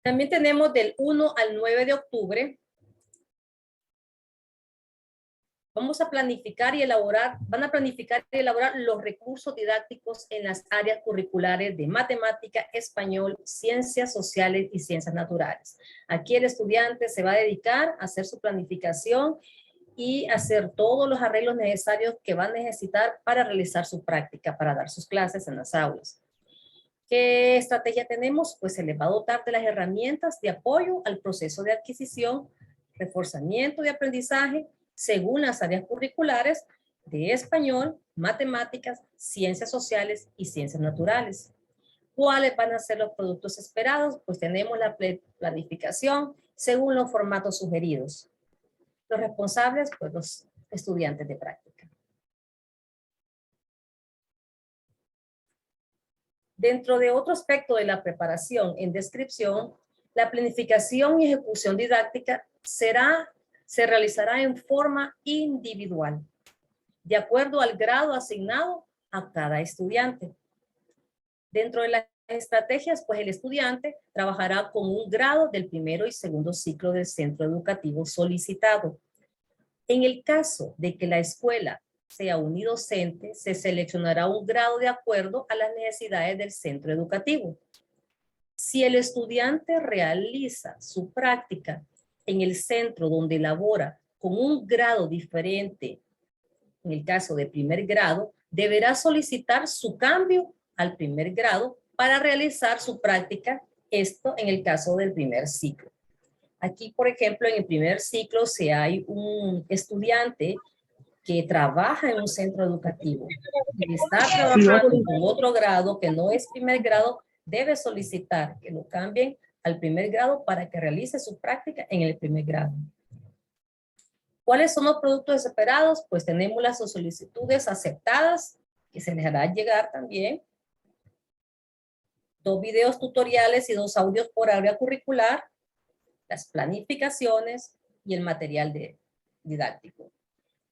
También tenemos del 1 al 9 de octubre. Vamos a planificar y elaborar, van a planificar y elaborar los recursos didácticos en las áreas curriculares de matemática, español, ciencias sociales y ciencias naturales. Aquí el estudiante se va a dedicar a hacer su planificación y hacer todos los arreglos necesarios que va a necesitar para realizar su práctica, para dar sus clases en las aulas. ¿Qué estrategia tenemos? Pues se les va a dotar de las herramientas de apoyo al proceso de adquisición, reforzamiento de aprendizaje, según las áreas curriculares de español, matemáticas, ciencias sociales y ciencias naturales. ¿Cuáles van a ser los productos esperados? Pues tenemos la planificación según los formatos sugeridos. Los responsables, pues los estudiantes de práctica. Dentro de otro aspecto de la preparación en descripción, la planificación y ejecución didáctica se realizará en forma individual, de acuerdo al grado asignado a cada estudiante. Dentro de las estrategias, pues el estudiante trabajará con un grado del primero y segundo ciclo del centro educativo solicitado. En el caso de que la escuela sea unidocente, se seleccionará un grado de acuerdo a las necesidades del centro educativo. Si el estudiante realiza su práctica en el centro donde labora con un grado diferente, en el caso de primer grado, deberá solicitar su cambio al primer grado para realizar su práctica, esto en el caso del primer ciclo. Aquí, por ejemplo, en el primer ciclo, si hay un estudiante que trabaja en un centro educativo y está trabajando con otro grado que no es primer grado, debe solicitar que lo cambien al primer grado para que realice su práctica en el primer grado. ¿Cuáles son los productos esperados? Pues tenemos las solicitudes aceptadas, que se les hará llegar también. 2 videos tutoriales y 2 audios por área curricular, las planificaciones y el material didáctico.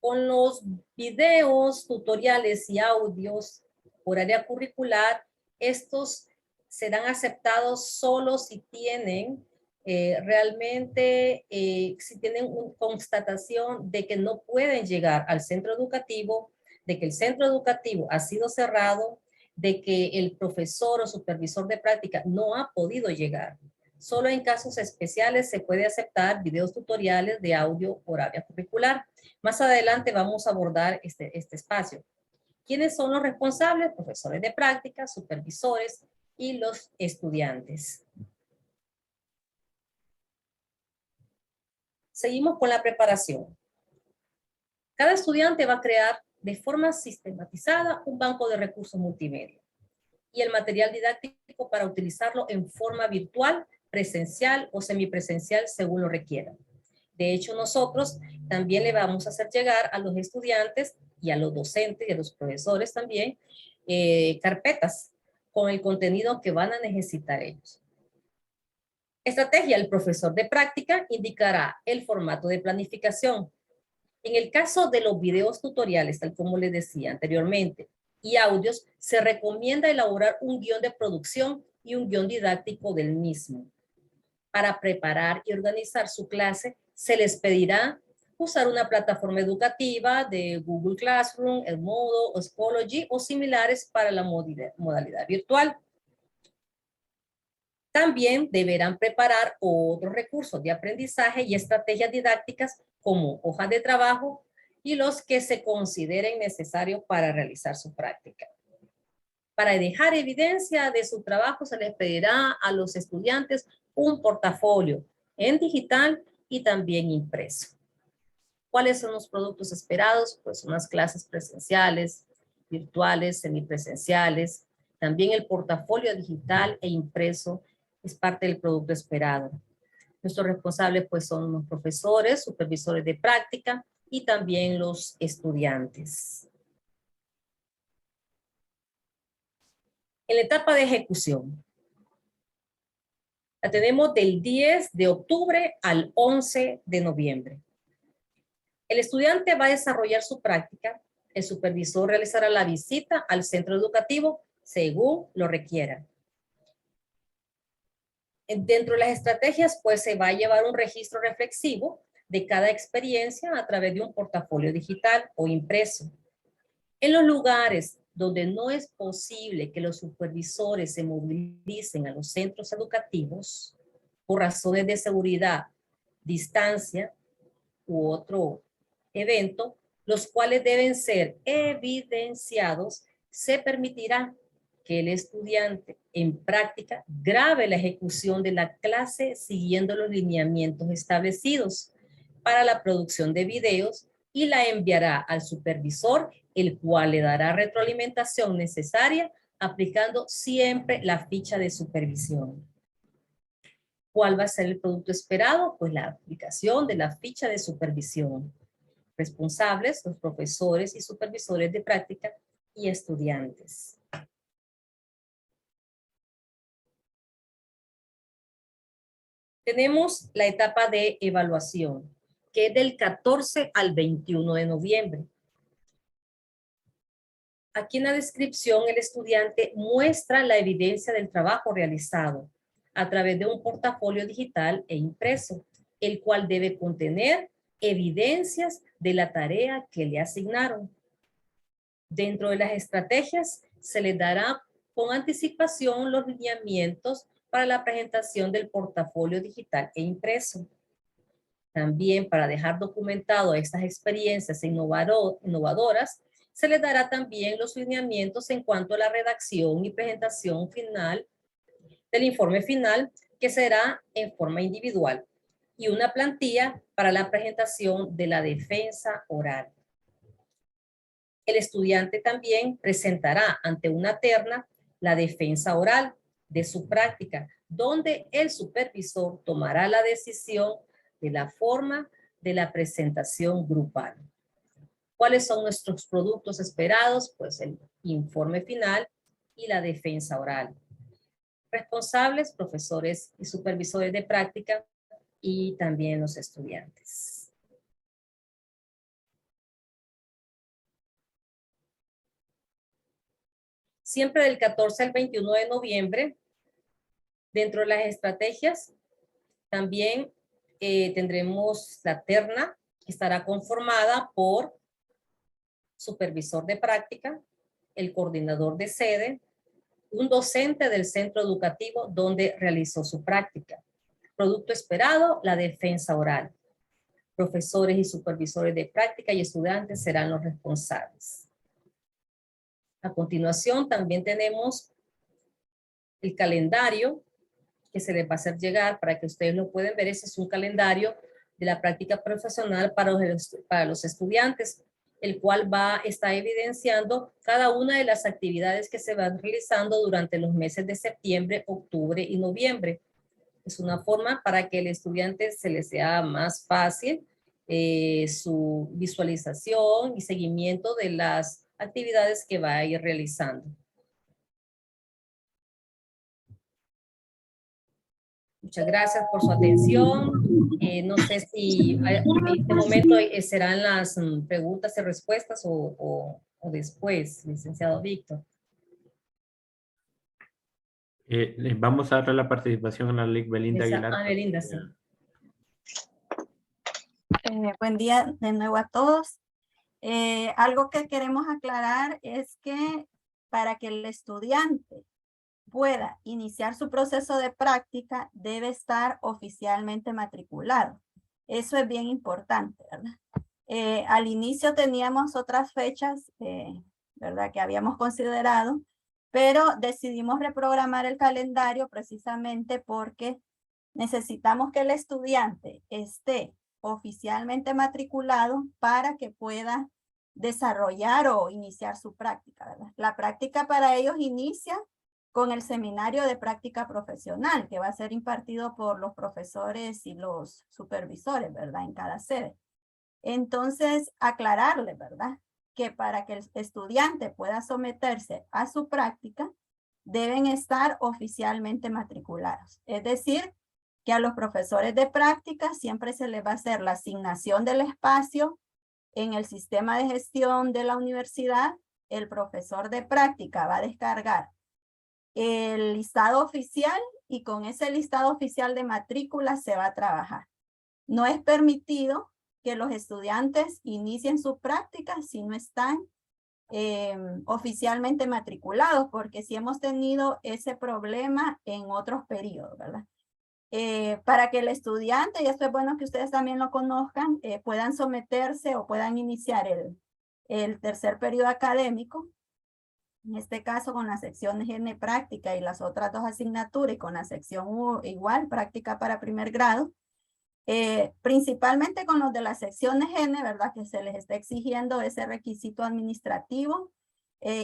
Con los videos, tutoriales y audios por área curricular, estos serán aceptados solo si tienen si tienen una constatación de que no pueden llegar al centro educativo, de que el centro educativo ha sido cerrado, de que el profesor o supervisor de práctica no ha podido llegar. Solo en casos especiales se puede aceptar videos tutoriales de audio por área curricular. Más adelante vamos a abordar este espacio. ¿Quiénes son los responsables? Profesores de práctica, supervisores y los estudiantes. Seguimos con la preparación. Cada estudiante va a crear de forma sistematizada un banco de recursos multimedia y el material didáctico para utilizarlo en forma virtual, presencial o semipresencial según lo requieran. De hecho, nosotros también le vamos a hacer llegar a los estudiantes y a los docentes y a los profesores también carpetas con el contenido que van a necesitar ellos. Estrategia: el profesor de práctica indicará el formato de planificación. En el caso de los videos tutoriales, tal como les decía anteriormente, y audios, se recomienda elaborar un guión de producción y un guión didáctico del mismo. Para preparar y organizar su clase, se les pedirá usar una plataforma educativa de Google Classroom, Edmodo o Schoology o similares para la modalidad virtual. También deberán preparar otros recursos de aprendizaje y estrategias didácticas como hojas de trabajo y los que se consideren necesarios para realizar su práctica. Para dejar evidencia de su trabajo, se les pedirá a los estudiantes un portafolio en digital y también impreso. ¿Cuáles son los productos esperados? Pues unas clases presenciales, virtuales, semipresenciales. También el portafolio digital e impreso es parte del producto esperado. Nuestros responsables pues son los profesores, supervisores de práctica y también los estudiantes. En la etapa de ejecución, la tenemos del 10 de octubre al 11 de noviembre. El estudiante va a desarrollar su práctica, el supervisor realizará la visita al centro educativo según lo requiera. Dentro de las estrategias, pues se va a llevar un registro reflexivo de cada experiencia a través de un portafolio digital o impreso. En los lugares donde no es posible que los supervisores se movilicen a los centros educativos por razones de seguridad, distancia u otro evento, los cuales deben ser evidenciados, se permitirá que el estudiante en práctica grabe la ejecución de la clase siguiendo los lineamientos establecidos para la producción de videos y la enviará al supervisor, el cual le dará retroalimentación necesaria aplicando siempre la ficha de supervisión. ¿Cuál va a ser el producto esperado? Pues la aplicación de la ficha de supervisión. Responsables, los profesores y supervisores de práctica y estudiantes. Tenemos la etapa de evaluación, que es del 14 al 21 de noviembre. Aquí en la descripción el estudiante muestra la evidencia del trabajo realizado a través de un portafolio digital e impreso, el cual debe contener evidencias de la tarea que le asignaron. Dentro de las estrategias se les dará con anticipación los lineamientos para la presentación del portafolio digital e impreso. También para dejar documentado estas experiencias innovadoras, se les dará también los lineamientos en cuanto a la redacción y presentación final del informe final, que será en forma individual, y una plantilla para la presentación de la defensa oral. El estudiante también presentará ante una terna la defensa oral de su práctica, donde el supervisor tomará la decisión de la forma de la presentación grupal. ¿Cuáles son nuestros productos esperados? Pues el informe final y la defensa oral. Responsables, profesores y supervisores de práctica y también los estudiantes. Siempre del 14 al 21 de noviembre, dentro de las estrategias, también tendremos la terna, que estará conformada por supervisor de práctica, el coordinador de sede, un docente del centro educativo donde realizó su práctica. Producto esperado, la defensa oral. Profesores y supervisores de práctica y estudiantes serán los responsables. A continuación, también tenemos el calendario que se les va a hacer llegar para que ustedes lo puedan ver. Ese es un calendario de la práctica profesional para los estudiantes, el cual está evidenciando cada una de las actividades que se van realizando durante los meses de septiembre, octubre y noviembre. Es una forma para que el estudiante se le sea más fácil su visualización y seguimiento de las actividades que va a ir realizando. Muchas gracias por su atención. No sé si en este momento serán las preguntas y respuestas o después, licenciado Víctor. Vamos a darle la participación a la LIC Belinda Aguilar. Belinda, sí. Buen día de nuevo a todos. Algo que queremos aclarar es que para que el estudiante pueda iniciar su proceso de práctica, debe estar oficialmente matriculado. Eso es bien importante, ¿verdad? Al inicio teníamos otras fechas, ¿verdad? Que habíamos considerado, pero decidimos reprogramar el calendario precisamente porque necesitamos que el estudiante esté oficialmente matriculado para que pueda desarrollar o iniciar su práctica, ¿verdad? La práctica para ellos inicia con el seminario de práctica profesional que va a ser impartido por los profesores y los supervisores, ¿verdad? En cada sede. Entonces, aclararle, ¿verdad? Que para que el estudiante pueda someterse a su práctica, deben estar oficialmente matriculados. Es decir, que a los profesores de práctica siempre se les va a hacer la asignación del espacio en el sistema de gestión de la universidad. El profesor de práctica va a descargar el listado oficial y con ese listado oficial de matrícula se va a trabajar. No es permitido que los estudiantes inicien sus prácticas si no están oficialmente matriculados, porque sí hemos tenido ese problema en otros periodos, ¿verdad? Para que el estudiante, y esto es bueno que ustedes también lo conozcan, puedan someterse o puedan iniciar el tercer periodo académico, en este caso con las secciones N práctica y las otras 2 asignaturas, y con la sección U igual, práctica para primer grado, principalmente con los de las secciones N, ¿verdad? Que se les está exigiendo ese requisito administrativo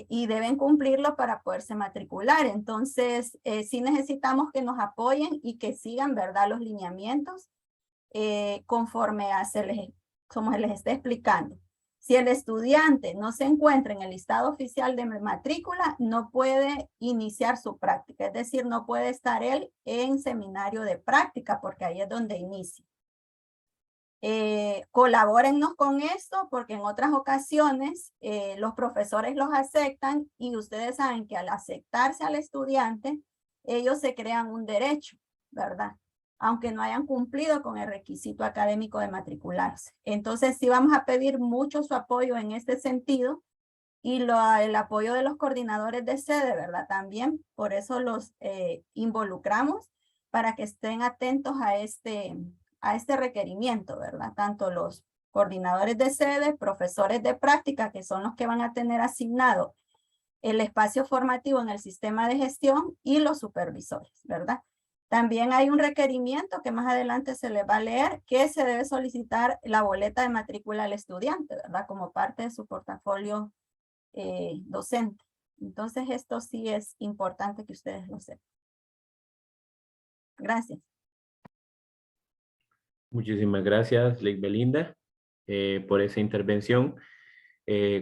y deben cumplirlo para poderse matricular. Entonces, sí necesitamos que nos apoyen y que sigan, ¿verdad? Los lineamientos conforme como les esté explicando. Si el estudiante no se encuentra en el listado oficial de matrícula, no puede iniciar su práctica. Es decir, no puede estar él en seminario de práctica porque ahí es donde inicia. Colabórennos con esto porque en otras ocasiones los profesores los aceptan y ustedes saben que al aceptarse al estudiante, ellos se crean un derecho, ¿verdad? Aunque no hayan cumplido con el requisito académico de matricularse. Entonces sí vamos a pedir mucho su apoyo en este sentido y el apoyo de los coordinadores de sede, ¿verdad? También por eso los involucramos para que estén atentos a este requerimiento, ¿verdad? Tanto los coordinadores de sede, profesores de práctica, que son los que van a tener asignado el espacio formativo en el sistema de gestión, y los supervisores, ¿verdad? También hay un requerimiento que más adelante se les va a leer, que se debe solicitar la boleta de matrícula al estudiante, ¿verdad? Como parte de su portafolio docente. Entonces esto sí es importante que ustedes lo sepan. Gracias. Muchísimas gracias, Lake Belinda, por esa intervención.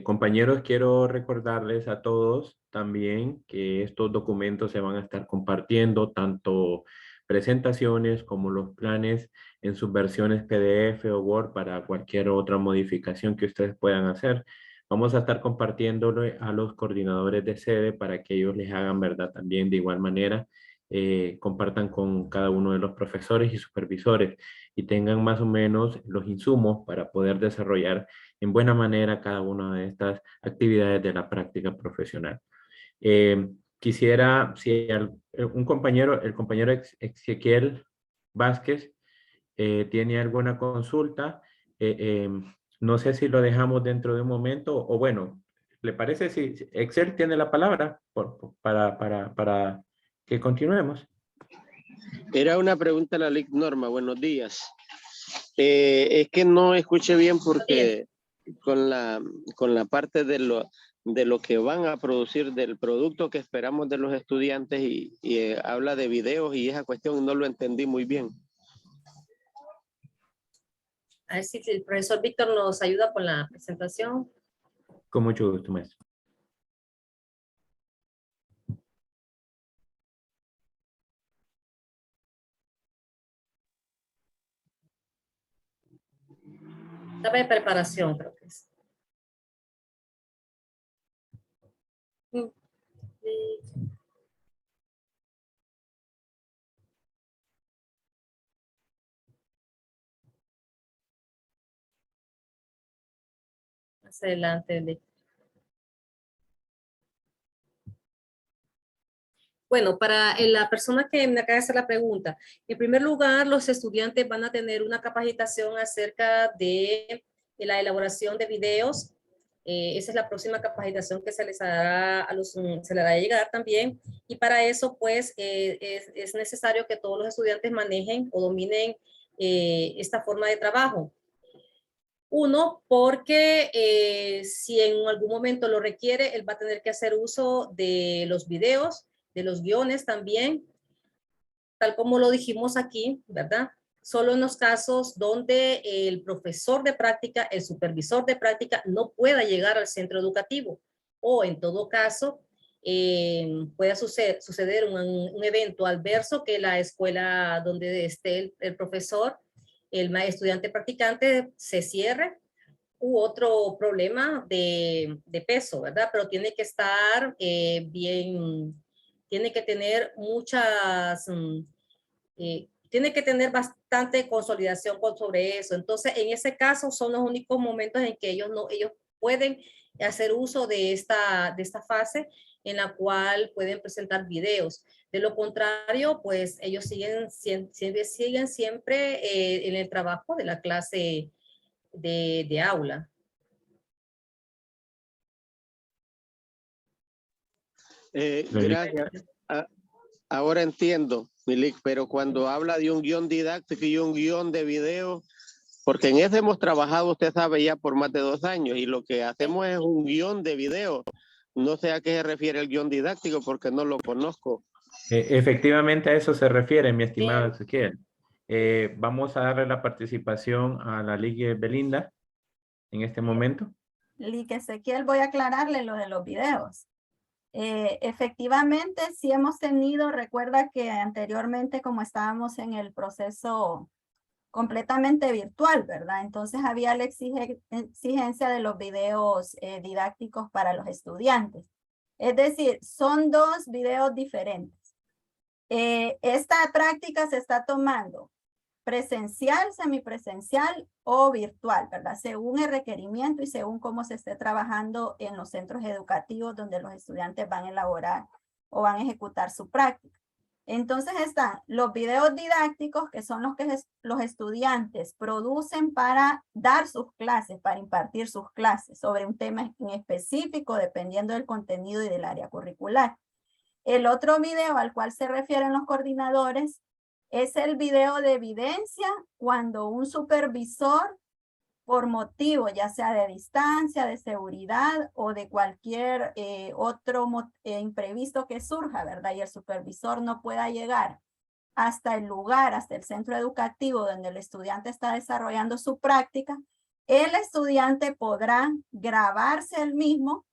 Compañeros, quiero recordarles a todos también que estos documentos se van a estar compartiendo, tanto presentaciones como los planes en sus versiones PDF o Word para cualquier otra modificación que ustedes puedan hacer. Vamos a estar compartiéndolo a los coordinadores de sede para que ellos les hagan, ¿verdad? También de igual manera, compartan con cada uno de los profesores y supervisores y tengan más o menos los insumos para poder desarrollar en buena manera cada una de estas actividades de la práctica profesional. Quisiera, si un compañero, el compañero Ezequiel Vázquez, tiene alguna consulta, no sé si lo dejamos dentro de un momento o bueno, ¿le parece si Excel tiene la palabra para que continuemos? Era una pregunta a la Lic Norma. Buenos días. Es que no escuché bien porque con la parte de lo que van a producir, del producto que esperamos de los estudiantes y habla de videos y esa cuestión no lo entendí muy bien. A ver si el profesor Víctor nos ayuda con la presentación. Con mucho gusto, maestro. Etapa de preparación, creo que es. Más adelante. Bueno, para la persona que me acaba de hacer la pregunta, en primer lugar, los estudiantes van a tener una capacitación acerca de la elaboración de videos. Esa es la próxima capacitación que se les hará se les hará llegar también. Y para eso, pues, es necesario que todos los estudiantes manejen o dominen esta forma de trabajo. Uno, porque si en algún momento lo requiere, él va a tener que hacer uso de los videos, de los guiones también, tal como lo dijimos aquí, ¿verdad? Solo en los casos donde el profesor de práctica, el supervisor de práctica no pueda llegar al centro educativo, o en todo caso pueda suceder un evento adverso que la escuela donde esté el profesor, el estudiante practicante se cierre, u otro problema de peso, ¿verdad? Pero tiene que estar bien tiene que tener tiene que tener bastante consolidación sobre eso. Entonces, en ese caso, son los únicos momentos en que ellos pueden hacer uso de esta fase en la cual pueden presentar videos. De lo contrario, pues ellos siguen siempre en el trabajo de la clase de aula. Gracias. Ahora entiendo, Milik, pero cuando habla de un guión didáctico y un guión de video, porque en ese hemos trabajado, usted sabe, ya por más de 2 años, y lo que hacemos es un guión de video. No sé a qué se refiere el guión didáctico, porque no lo conozco. Efectivamente a eso se refiere, mi estimado Bien. Ezequiel. Vamos a darle la participación a la Ligue Belinda en este momento. Lick Ezequiel, voy a aclararle lo de los videos. Efectivamente, sí hemos tenido, recuerda que anteriormente como estábamos en el proceso completamente virtual, ¿verdad? Entonces había la exigencia de los videos didácticos para los estudiantes. Es decir, son 2 videos diferentes. Esta práctica se está tomando presencial, semipresencial o virtual, ¿verdad? Según el requerimiento y según cómo se esté trabajando en los centros educativos donde los estudiantes van a elaborar o van a ejecutar su práctica. Entonces están los videos didácticos, que son los que los estudiantes producen para dar sus clases, para impartir sus clases sobre un tema en específico, dependiendo del contenido y del área curricular. El otro video al cual se refieren los coordinadores es el video de evidencia cuando un supervisor, por motivo ya sea de distancia, de seguridad o de cualquier otro imprevisto que surja, ¿verdad? Y el supervisor no pueda llegar hasta el lugar, hasta el centro educativo donde el estudiante está desarrollando su práctica, el estudiante podrá grabarse él mismo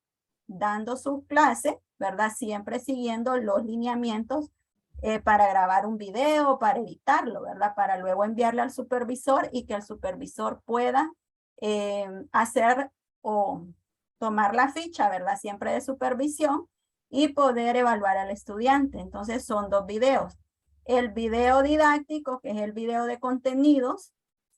dando su clase, ¿verdad? Siempre siguiendo los lineamientos para grabar un video, para editarlo, ¿verdad? Para luego enviarle al supervisor y que el supervisor pueda hacer o tomar la ficha, ¿verdad? Siempre de supervisión y poder evaluar al estudiante. Entonces son 2 videos. El video didáctico, que es el video de contenidos,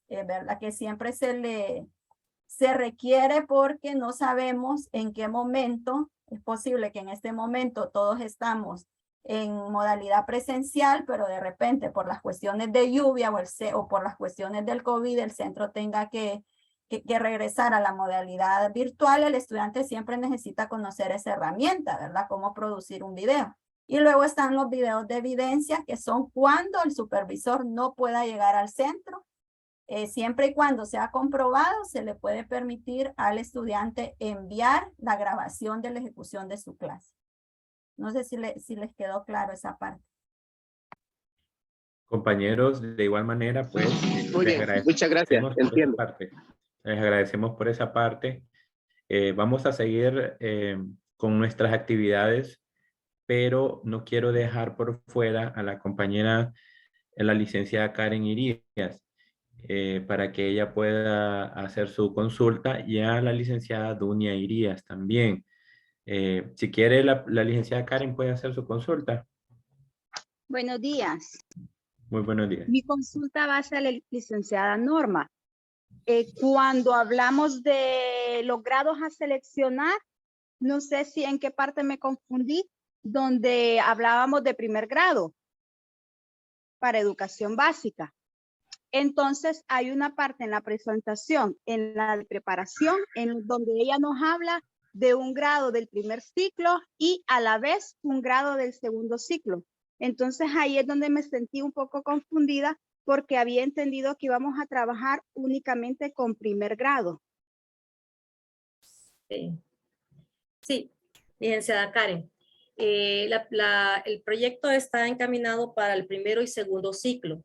¿verdad? Que siempre se requiere porque no sabemos en qué momento, es posible que en este momento todos estamos en modalidad presencial, pero de repente por las cuestiones de lluvia o por las cuestiones del COVID, el centro tenga que regresar a la modalidad virtual, el estudiante siempre necesita conocer esa herramienta, ¿verdad? Cómo producir un video. Y luego están los videos de evidencia, que son cuando el supervisor no pueda llegar al centro. Siempre y cuando sea comprobado, se le puede permitir al estudiante enviar la grabación de la ejecución de su clase. No sé si les quedó claro esa parte. Compañeros, de igual manera, pues, Muy bien, muchas gracias, entiendo. Les agradecemos por esa parte. Vamos a seguir con nuestras actividades, pero no quiero dejar por fuera a la compañera, la licenciada Karen Irías, para que ella pueda hacer su consulta, y a la licenciada Dunia Irías también. Si quiere, la licenciada Karen puede hacer su consulta. Buenos días. Muy buenos días. Mi consulta va a ser la licenciada Norma. Cuando hablamos de los grados a seleccionar, no sé si en qué parte me confundí, donde hablábamos de primer grado para educación básica. Entonces hay una parte en la presentación, en la de preparación, en donde ella nos habla de un grado del primer ciclo y a la vez un grado del segundo ciclo. Entonces ahí es donde me sentí un poco confundida porque había entendido que íbamos a trabajar únicamente con primer grado. Sí, licenciada Karen. El proyecto está encaminado para el primero y segundo ciclo.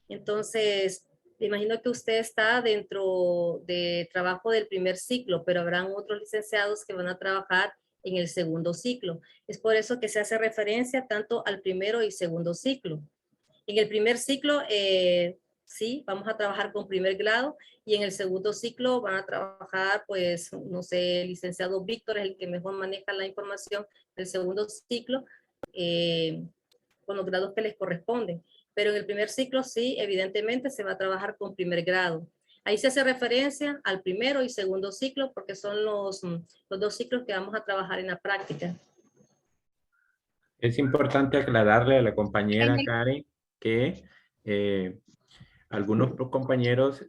Entonces, me imagino que usted está dentro de trabajo del primer ciclo, pero habrán otros licenciados que van a trabajar en el segundo ciclo. Es por eso que se hace referencia tanto al primero y segundo ciclo. En el primer ciclo, sí, vamos a trabajar con primer grado, y en el segundo ciclo van a trabajar, pues, no sé, el licenciado Víctor es el que mejor maneja la información del segundo ciclo, con los grados que les corresponden. Pero en el primer ciclo sí, evidentemente se va a trabajar con primer grado. Ahí se hace referencia al primero y segundo ciclo porque son los dos ciclos que vamos a trabajar en la práctica. Es importante aclararle a la compañera Karen que algunos compañeros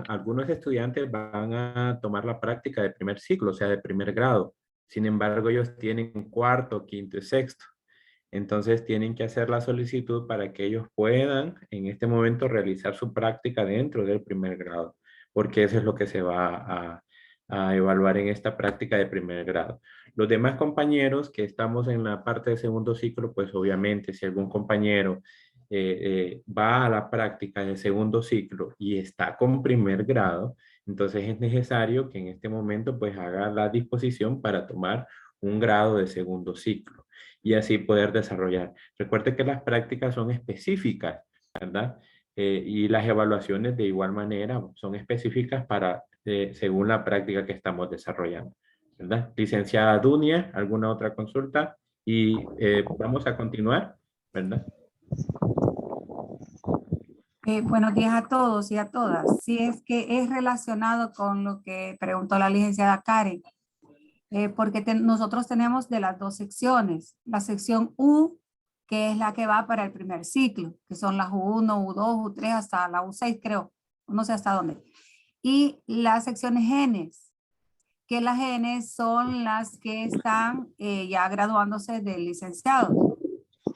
algunos estudiantes van a tomar la práctica de primer ciclo, o sea, de primer grado. Sin embargo, ellos tienen cuarto, quinto y sexto. Entonces tienen que hacer la solicitud para que ellos puedan en este momento realizar su práctica dentro del primer grado, porque eso es lo que se va a evaluar en esta práctica de primer grado. Los demás compañeros que estamos en la parte de segundo ciclo, pues obviamente si algún compañero va a la práctica de segundo ciclo y está con primer grado, entonces es necesario que en este momento pues haga la disposición para tomar un grado de segundo ciclo y así poder desarrollar. Recuerde que las prácticas son específicas, ¿verdad? Y las evaluaciones de igual manera son específicas para según la práctica que estamos desarrollando, ¿verdad? Licenciada Dunia, ¿alguna otra consulta? Y vamos a continuar, ¿verdad? Buenos días a todos y a todas. Si es que es relacionado con lo que preguntó la licenciada Karen, porque nosotros tenemos de las dos secciones, la sección U, que es la que va para el primer ciclo, que son las U1, U2, U3, hasta la U6 creo, no sé hasta dónde. Y las secciones N, que las N son las que están ya graduándose de licenciados.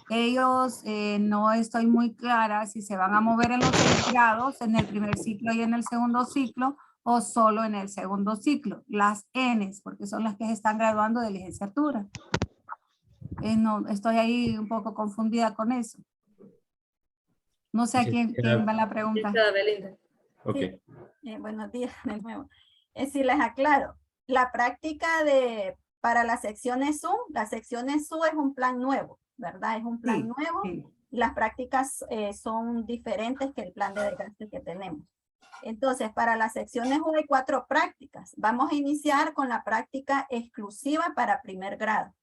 Ellos no estoy muy clara si se van a mover en los 6 grados, en el primer ciclo y en el segundo ciclo, o solo en el segundo ciclo, las Ns, porque son las que se están graduando de licenciatura. No, estoy ahí un poco confundida con eso. No sé a quién va la pregunta. Belinda. Ok. Sí. Buenos días de nuevo. Si les aclaro, la práctica para las secciones U, las secciones U es un plan nuevo, ¿verdad? Es un plan Sí, nuevo. sí. Las prácticas son diferentes que el plan de desgaste que tenemos. Entonces, para las secciones U hay 4 prácticas. Vamos a iniciar con la práctica exclusiva para primer grado.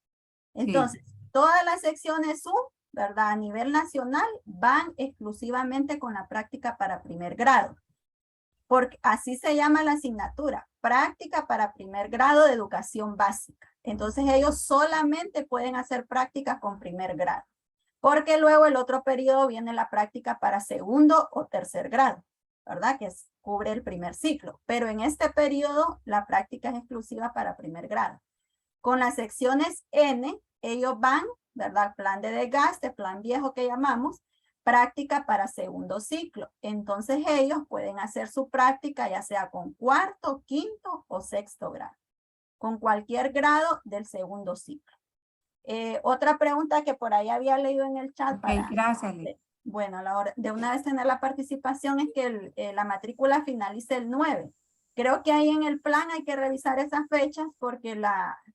Entonces, todas las secciones U, ¿verdad? A nivel nacional van exclusivamente con la práctica para primer grado. Porque así se llama la asignatura, práctica para primer grado de educación básica. Entonces, ellos solamente pueden hacer prácticas con primer grado. Porque luego el otro periodo viene la práctica para segundo o tercer grado, ¿verdad? Que cubre el primer ciclo. Pero en este periodo la práctica es exclusiva para primer grado. Con las secciones N, ellos van, ¿verdad? Plan de desgaste, plan viejo que llamamos, práctica para segundo ciclo. Entonces ellos pueden hacer su práctica ya sea con cuarto, quinto o sexto grado. Con cualquier grado del segundo ciclo. Otra pregunta que por ahí había leído en el chat. Ok, gracias, Liz. Bueno, a la hora de una vez tener la participación es que la matrícula finalice el 9. Creo que ahí en el plan hay que revisar esas fechas porque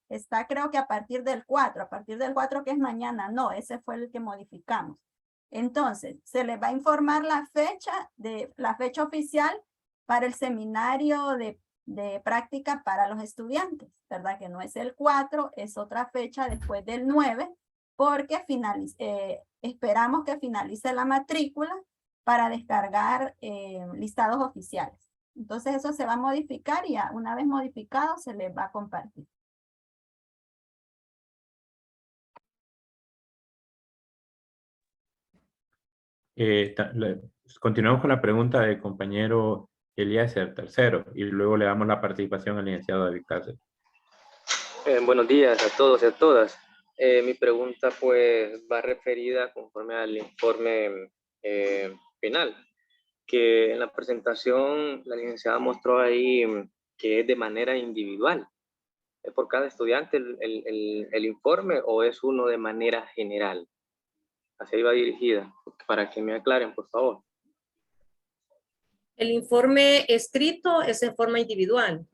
está creo que a partir del 4 que es mañana, no, ese fue el que modificamos. Entonces, se les va a informar la fecha oficial para el seminario de práctica para los estudiantes, ¿verdad? Que no es el 4, es otra fecha después del 9, porque esperamos que finalice la matrícula para descargar listados oficiales. Entonces eso se va a modificar y una vez modificado se les va a compartir. Continuamos con la pregunta del compañero Eliezer tercero y luego le damos la participación al licenciado David Cáceres. Buenos días a todos y a todas. Mi pregunta pues va referida conforme al informe final, que en la presentación la licenciada mostró ahí que es de manera individual. ¿Es por cada estudiante el informe o es uno de manera general? Hacia ahí va dirigida, para que me aclaren, por favor. El informe escrito es en forma individual.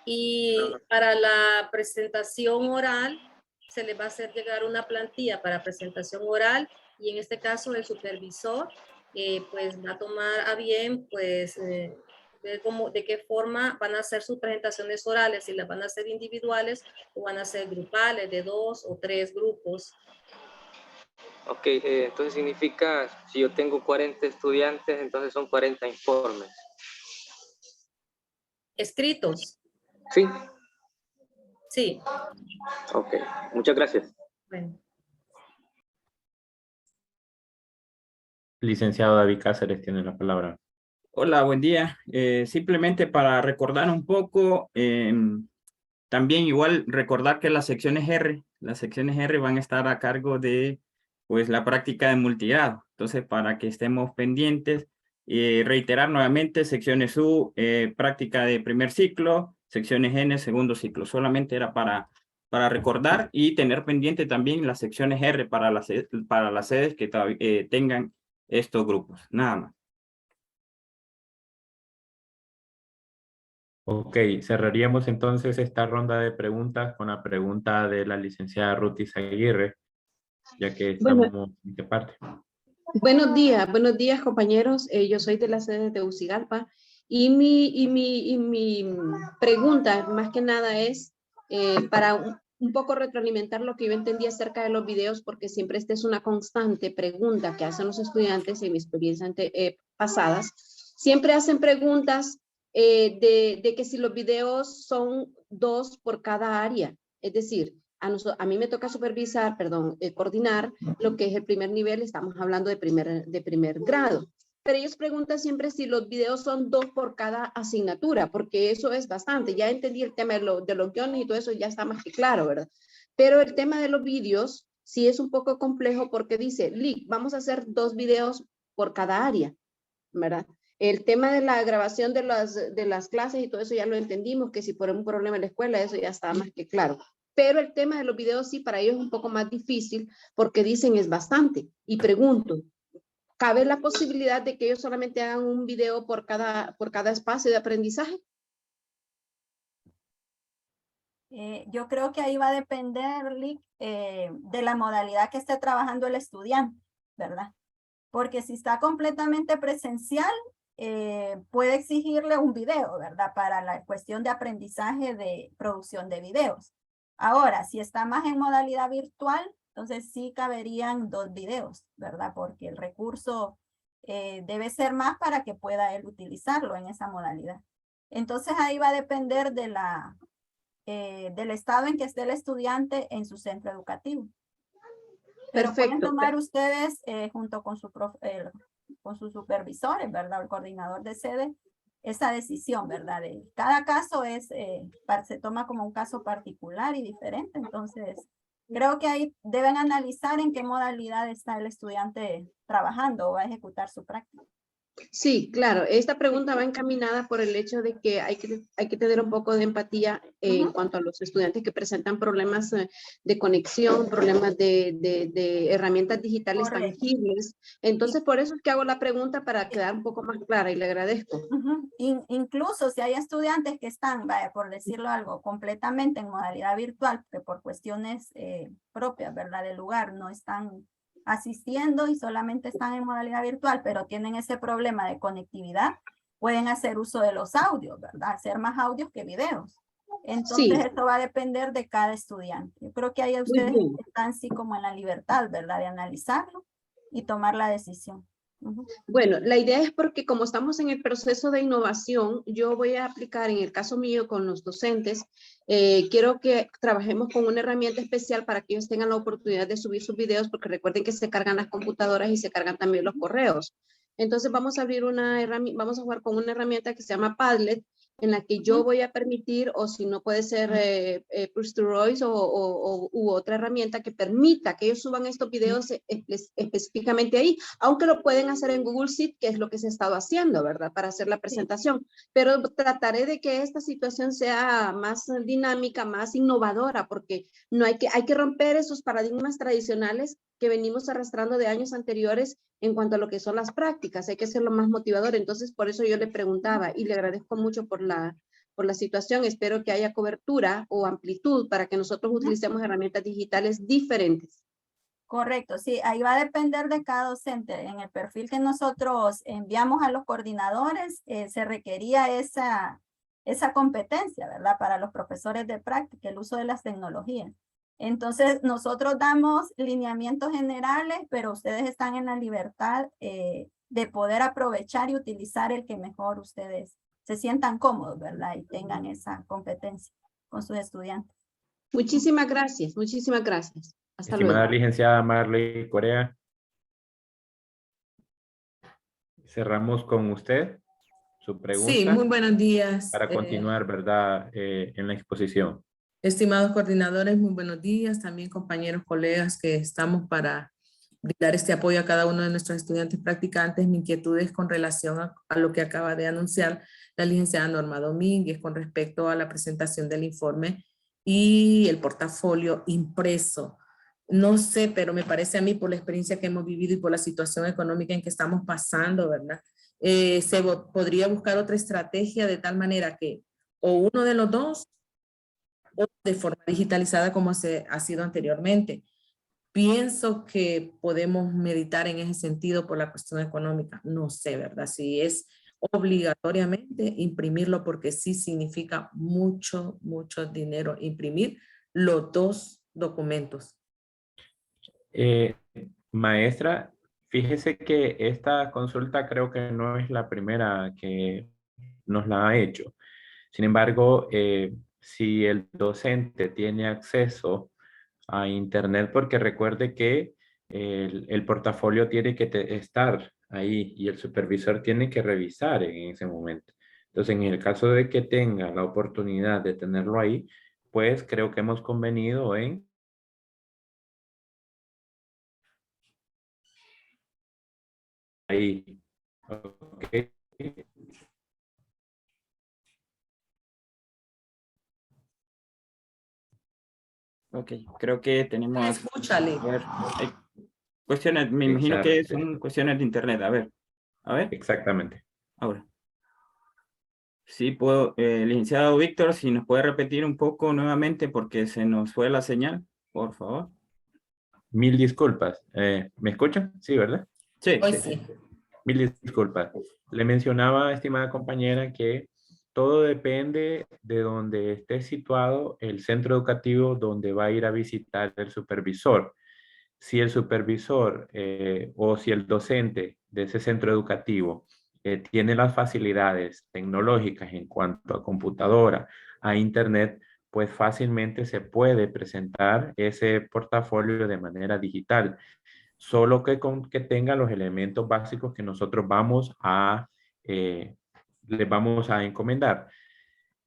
Y para la presentación oral, se les va a hacer llegar una plantilla para presentación oral y en este caso el supervisor pues va a tomar a bien pues de qué forma van a hacer sus presentaciones orales, si las van a hacer individuales o van a ser grupales de 2 o 3 grupos. Ok, entonces significa, si yo tengo 40 estudiantes, entonces son 40 informes. ¿Escritos? Sí, Sí. ok, muchas gracias. Bueno. Licenciado David Cáceres tiene la palabra. Hola, buen día. Simplemente para recordar un poco, también igual recordar que las secciones R van a estar a cargo de pues la práctica de multigrado. Entonces, para que estemos pendientes, reiterar nuevamente secciones U, práctica de primer ciclo, secciones N, segundo ciclo. Solamente era para recordar y tener pendiente también las secciones R para las sedes que tengan estos grupos. Nada más. Ok, cerraríamos entonces esta ronda de preguntas con la pregunta de la licenciada Rutis Aguirre, ya que Bueno, estamos en qué parte. buenos días compañeros. Yo soy de la sede de Tegucigalpa y mi pregunta más que nada es para un poco retroalimentar lo que yo entendí acerca de los videos, porque siempre esta es una constante pregunta que hacen los estudiantes en mi experiencia pasadas. Siempre hacen preguntas de que si los videos son 2 por cada área, es decir, a mí me toca supervisar, coordinar lo que es el primer nivel, estamos hablando de primer grado. Pero ellos preguntan siempre si los videos son 2 por cada asignatura, porque eso es bastante. Ya entendí el tema de los guiones y todo eso, ya está más que claro, ¿verdad? Pero el tema de los videos sí es un poco complejo porque dice, Lick, vamos a hacer 2 videos por cada área, ¿verdad? El tema de la grabación de las clases y todo eso ya lo entendimos, que si por un problema en la escuela, eso ya está más que claro. Pero el tema de los videos sí, para ellos es un poco más difícil porque dicen es bastante. Y pregunto, ¿cabe la posibilidad de que ellos solamente hagan un video por cada espacio de aprendizaje? Yo creo que ahí va a depender, Lick, de la modalidad que esté trabajando el estudiante, ¿verdad? Porque si está completamente presencial, puede exigirle un video, ¿verdad? Para la cuestión de aprendizaje de producción de videos. Ahora, si está más en modalidad virtual, entonces sí caberían 2 videos, ¿verdad? Porque el recurso debe ser más para que pueda él utilizarlo en esa modalidad. Entonces ahí va a depender de del estado en que esté el estudiante en su centro educativo. Pero pueden tomar ustedes junto con sus supervisores, ¿verdad? El coordinador de sede, esa decisión, ¿verdad? Cada caso se toma como un caso particular y diferente. Entonces, creo que ahí deben analizar en qué modalidad está el estudiante trabajando o va a ejecutar su práctica. Sí, claro. Esta pregunta va encaminada por el hecho de que hay que tener un poco de empatía en cuanto a los estudiantes que presentan problemas de conexión, problemas de herramientas digitales tangibles. Entonces, por eso es que hago la pregunta para quedar un poco más clara y le agradezco. Incluso si hay estudiantes que están, vaya, por decirlo algo, completamente en modalidad virtual, que por cuestiones propias, ¿verdad? Del lugar no están asistiendo y solamente están en modalidad virtual, pero tienen ese problema de conectividad, pueden hacer uso de los audios, ¿verdad? Hacer más audios que videos. Entonces, sí, esto va a depender de cada estudiante. Yo creo que ahí ustedes están así como en la libertad, ¿verdad? De analizarlo y tomar la decisión. Bueno, la idea es porque como estamos en el proceso de innovación, yo voy a aplicar en el caso mío con los docentes, quiero que trabajemos con una herramienta especial para que ellos tengan la oportunidad de subir sus videos, porque recuerden que se cargan las computadoras y se cargan también los correos. Entonces vamos a abrir vamos a jugar con una herramienta que se llama Padlet, en la que yo voy a permitir, o si no puede ser Push to Royce u otra herramienta que permita que ellos suban estos videos específicamente ahí, aunque lo pueden hacer en Google Sheet, que es lo que se ha estado haciendo, ¿verdad? Para hacer la presentación. Pero trataré de que esta situación sea más dinámica, más innovadora, porque no hay que romper esos paradigmas tradicionales que venimos arrastrando de años anteriores en cuanto a lo que son las prácticas. Hay que hacerlo más motivador. Entonces, por eso yo le preguntaba y le agradezco mucho por la situación. Espero que haya cobertura o amplitud para que nosotros utilicemos herramientas digitales diferentes. Correcto, sí, ahí va a depender de cada docente. En el perfil que nosotros enviamos a los coordinadores, se requería esa competencia, ¿verdad? Para los profesores de práctica, el uso de las tecnologías. Entonces, nosotros damos lineamientos generales, pero ustedes están en la libertad de poder aprovechar y utilizar el que mejor ustedes se sientan cómodos, ¿verdad? Y tengan esa competencia con sus estudiantes. Muchísimas gracias, muchísimas gracias. Hasta Estimada luego. licenciada Marley Corea, cerramos con usted su pregunta. Sí, muy buenos días. Para continuar, ¿verdad? En la exposición. Estimados coordinadores, muy buenos días. También compañeros, colegas que estamos para brindar este apoyo a cada uno de nuestros estudiantes practicantes. Mi inquietud es con relación a lo que acaba de anunciar la licenciada Norma Domínguez con respecto a la presentación del informe y el portafolio impreso. No sé, pero me parece a mí por la experiencia que hemos vivido y por la situación económica en que estamos pasando, ¿verdad? Se podría buscar otra estrategia de tal manera que o uno de los dos o de forma digitalizada como ha sido anteriormente. Pienso que podemos meditar en ese sentido por la cuestión económica. No sé, ¿verdad? Si es obligatoriamente imprimirlo porque sí significa mucho, mucho dinero imprimir los dos documentos. Maestra, fíjese que esta consulta creo que no es la primera que nos la ha hecho. Sin embargo, si el docente tiene acceso a Internet, porque recuerde que el portafolio tiene que estar ahí y el supervisor tiene que revisar en ese momento. Entonces, en el caso de que tenga la oportunidad de tenerlo ahí, pues creo que hemos convenido en ahí. Okay. Ok, creo que tenemos... Escúchale. A ver, hay cuestiones, me imagino que Exacto. son cuestiones de internet. A ver, Exactamente. ahora. Sí, puedo, licenciado Víctor, si nos puede repetir un poco nuevamente porque se nos fue la señal, por favor. Mil disculpas. ¿Me escuchan? Sí, ¿verdad? Sí, Hoy sí. sí. Mil disculpas. Le mencionaba, estimada compañera, que todo depende de donde esté situado el centro educativo donde va a ir a visitar el supervisor. Si el supervisor o si el docente de ese centro educativo tiene las facilidades tecnológicas en cuanto a computadora, a internet, pues fácilmente se puede presentar ese portafolio de manera digital. Solo que tenga los elementos básicos que nosotros les vamos a encomendar.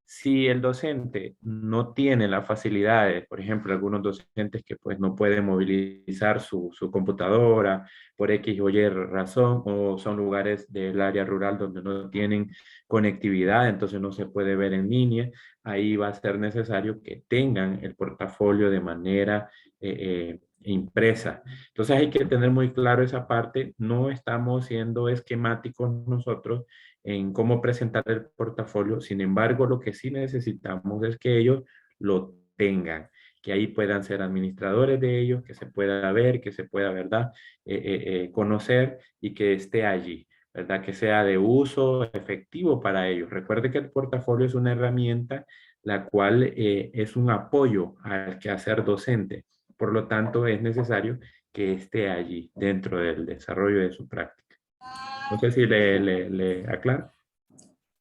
Si el docente no tiene las facilidades, por ejemplo, algunos docentes que pues no pueden movilizar su computadora por X o Y razón, o son lugares del área rural donde no tienen conectividad, entonces no se puede ver en línea, ahí va a ser necesario que tengan el portafolio de manera impresa. Entonces hay que tener muy claro esa parte, no estamos siendo esquemáticos nosotros en cómo presentar el portafolio. Sin embargo, lo que sí necesitamos es que ellos lo tengan, que ahí puedan ser administradores de ellos, que se pueda ver, que se pueda, ¿verdad? Conocer y que esté allí, ¿verdad? Que sea de uso efectivo para ellos. Recuerde que el portafolio es una herramienta la cual es un apoyo al quehacer docente. Por lo tanto, es necesario que esté allí dentro del desarrollo de su práctica. No sé si le aclaro.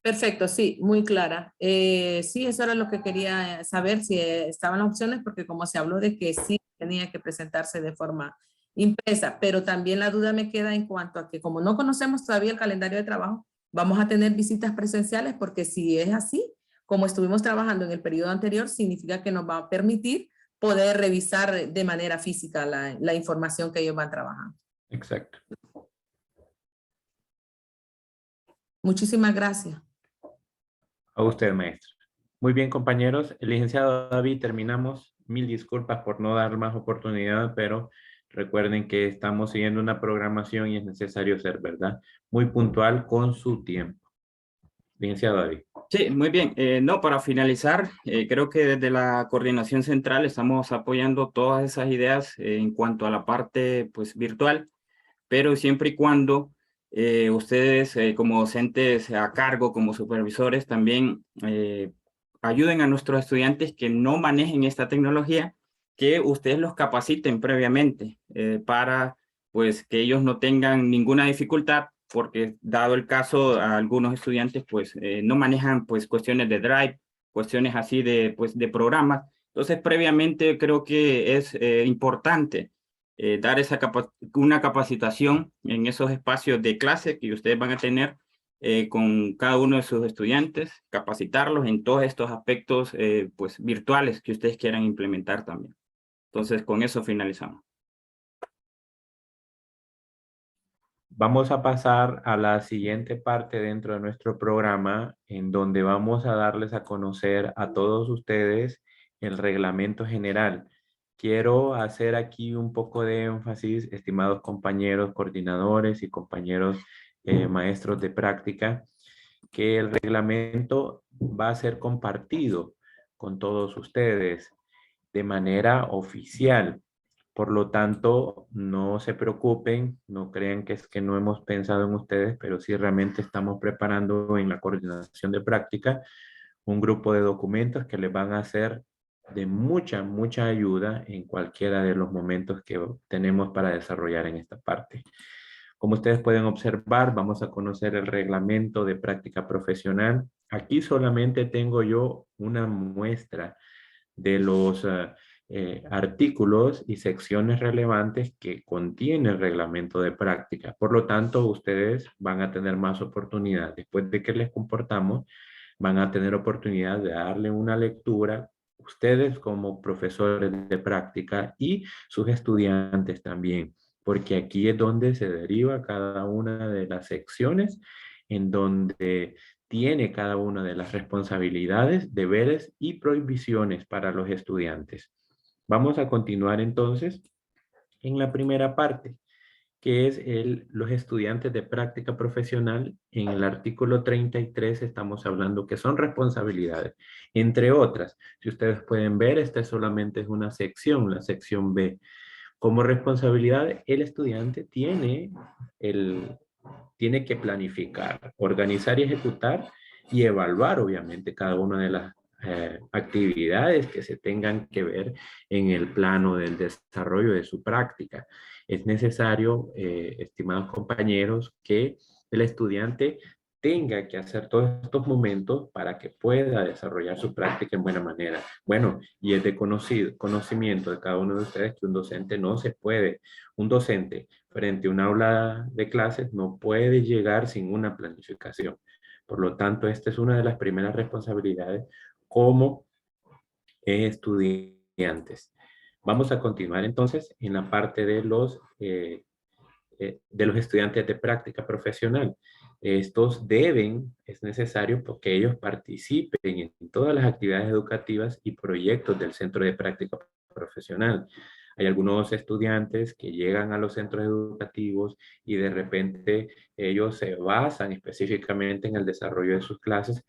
Perfecto, sí, muy clara. Sí, eso era lo que quería saber, si estaban las opciones, porque como se habló de que sí tenía que presentarse de forma impresa, pero también la duda me queda en cuanto a que como no conocemos todavía el calendario de trabajo, vamos a tener visitas presenciales, porque si es así, como estuvimos trabajando en el periodo anterior, significa que nos va a permitir poder revisar de manera física la información que ellos van trabajando. Exacto. Muchísimas gracias. A usted, maestro. Muy bien, compañeros. El licenciado David, terminamos. Mil disculpas por no dar más oportunidad, pero recuerden que estamos siguiendo una programación y es necesario ser, ¿verdad? Muy puntual con su tiempo. Licenciado David. Sí, muy bien. No, para finalizar, creo que desde la coordinación central estamos apoyando todas esas ideas en cuanto a la parte pues, virtual, pero siempre y cuando ustedes como docentes a cargo, como supervisores, también ayuden a nuestros estudiantes que no manejen esta tecnología, que ustedes los capaciten previamente para pues, que ellos no tengan ninguna dificultad, porque dado el caso, a algunos estudiantes pues no manejan pues cuestiones de Drive, cuestiones así de, pues, de programas. Entonces, previamente creo que es importante dar una capacitación en esos espacios de clase que ustedes van a tener con cada uno de sus estudiantes, capacitarlos en todos estos aspectos pues, virtuales que ustedes quieran implementar también. Entonces, con eso finalizamos. Vamos a pasar a la siguiente parte dentro de nuestro programa, en donde vamos a darles a conocer a todos ustedes el reglamento general. Quiero hacer aquí un poco de énfasis, estimados compañeros coordinadores y compañeros maestros de práctica, que el reglamento va a ser compartido con todos ustedes de manera oficial. Por lo tanto, no se preocupen, no crean que es que no hemos pensado en ustedes, pero sí realmente estamos preparando en la coordinación de práctica un grupo de documentos que les van a ser de mucha ayuda en cualquiera de los momentos que tenemos para desarrollar en esta parte. Como ustedes pueden observar, vamos a conocer el reglamento de práctica profesional. Aquí solamente tengo yo una muestra de los artículos y secciones relevantes que contiene el reglamento de práctica. Por lo tanto, ustedes van a tener más oportunidad. Después de que les comportamos, van a tener oportunidad de darle una lectura, ustedes como profesores de práctica y sus estudiantes también, porque aquí es donde se deriva cada una de las secciones en donde tiene cada una de las responsabilidades, deberes y prohibiciones para los estudiantes. Vamos a continuar entonces en la primera parte, que es los estudiantes de práctica profesional. En el artículo 33 estamos hablando que son responsabilidades, entre otras. Si ustedes pueden ver, esta solamente es una sección, la sección B. Como responsabilidad, el estudiante tiene que planificar, organizar y ejecutar y evaluar, obviamente, cada una de las actividades que se tengan que ver en el plano del desarrollo de su práctica. Es necesario, estimados compañeros, que el estudiante tenga que hacer todos estos momentos para que pueda desarrollar su práctica en buena manera. Bueno, y es de conocimiento de cada uno de ustedes que un docente un docente frente a un aula de clases no puede llegar sin una planificación. Por lo tanto, esta es una de las primeras responsabilidades como estudiantes. Vamos a continuar entonces en la parte de los estudiantes de práctica profesional. Estos es necesario porque ellos participen en todas las actividades educativas y proyectos del centro de práctica profesional. Hay algunos estudiantes que llegan a los centros educativos y de repente ellos se basan específicamente en el desarrollo de sus clases,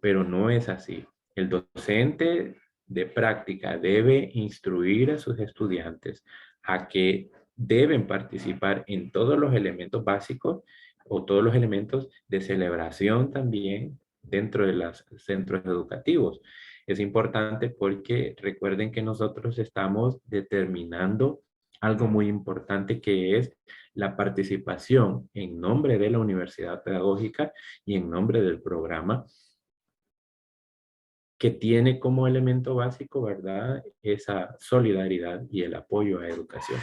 pero no es así. El docente de práctica debe instruir a sus estudiantes a que deben participar en todos los elementos básicos o todos los elementos de celebración también dentro de los centros educativos. Es importante porque recuerden que nosotros estamos determinando algo muy importante, que es la participación en nombre de la Universidad Pedagógica y en nombre del programa, que tiene como elemento básico, ¿verdad?, esa solidaridad y el apoyo a la educación.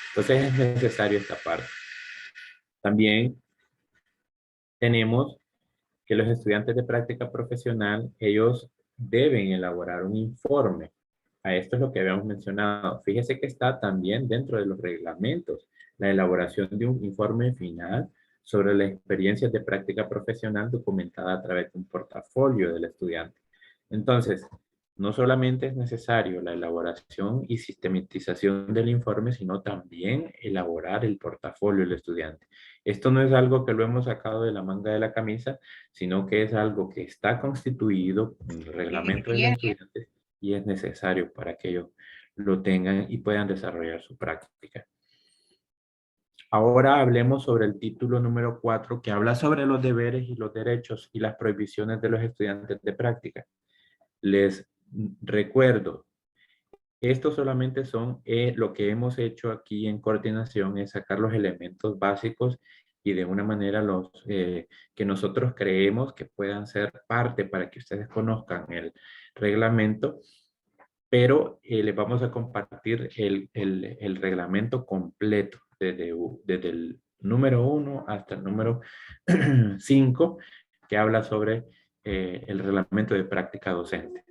Entonces es necesario esta parte. También tenemos que los estudiantes de práctica profesional, ellos deben elaborar un informe. A esto es lo que habíamos mencionado. Fíjese que está también dentro de los reglamentos la elaboración de un informe final sobre las experiencias de práctica profesional documentada a través de un portafolio del estudiante. Entonces, no solamente es necesario la elaboración y sistematización del informe, sino también elaborar el portafolio del estudiante. Esto no es algo que lo hemos sacado de la manga de la camisa, sino que es algo que está constituido en el reglamento del estudiante y es necesario para que ellos lo tengan y puedan desarrollar su práctica. Ahora hablemos sobre el título número 4, que habla sobre los deberes y los derechos y las prohibiciones de los estudiantes de práctica. Les recuerdo, esto solamente son lo que hemos hecho aquí en coordinación, es sacar los elementos básicos y de una manera los que nosotros creemos que puedan ser parte para que ustedes conozcan el reglamento, pero les vamos a compartir el reglamento completo desde el número 1 hasta el número 5, que habla sobre el reglamento de práctica docente.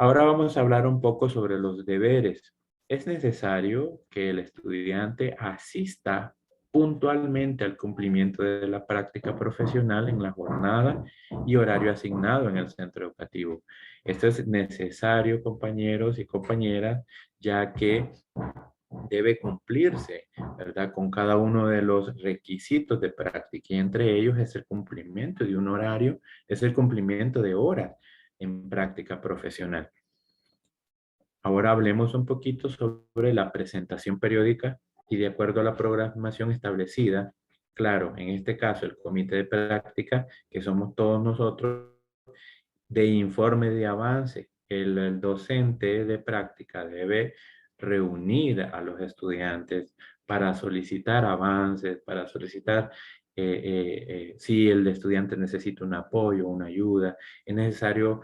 Ahora vamos a hablar un poco sobre los deberes. Es necesario que el estudiante asista puntualmente al cumplimiento de la práctica profesional en la jornada y horario asignado en el centro educativo. Esto es necesario, compañeros y compañeras, ya que debe cumplirse, ¿verdad?, con cada uno de los requisitos de práctica, y entre ellos es el cumplimiento de un horario, es el cumplimiento de horas en práctica profesional. Ahora hablemos un poquito sobre la presentación periódica y de acuerdo a la programación establecida. Claro, en este caso el comité de práctica, que somos todos nosotros, de informe de avance. El docente de práctica debe reunir a los estudiantes para solicitar avances, para solicitar si el estudiante necesita un apoyo, una ayuda. Es necesario